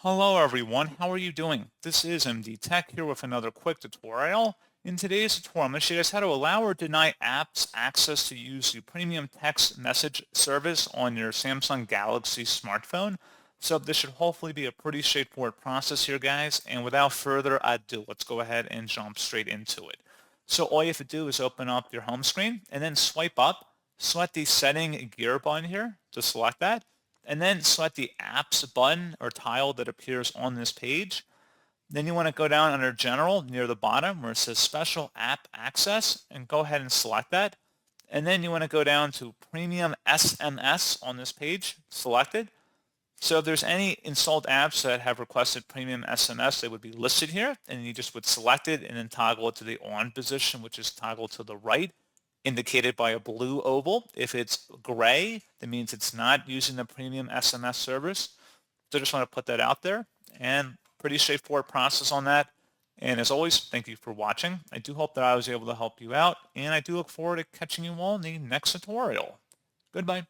Hello everyone, how are you doing? This is MD Tech here with another quick tutorial. In today's tutorial, I'm going to show you guys how to allow or deny apps access to use the premium text message service on your Samsung Galaxy smartphone. So this should hopefully be a pretty straightforward process here, guys. And without further ado, let's go ahead and jump straight into it. So all you have to do is open up your home screen and then swipe up, select the setting gear button here, to select that, and then select the apps button or tile that appears on this page. Then you want to go down under general near the bottom where it says special app access and go ahead and select that. And then you want to go down to premium SMS on this page, select it. So if there's any installed apps that have requested premium SMS, they would be listed here, and you just would select it and then toggle it to the on position, which is toggle to the right, indicated by a blue oval. If it's gray, that means it's not using the premium SMS service. So I just want to put that out there, and pretty straightforward process on that. And as always, thank you for watching. I do hope that I was able to help you out, and I do look forward to catching you all in the next tutorial. Goodbye.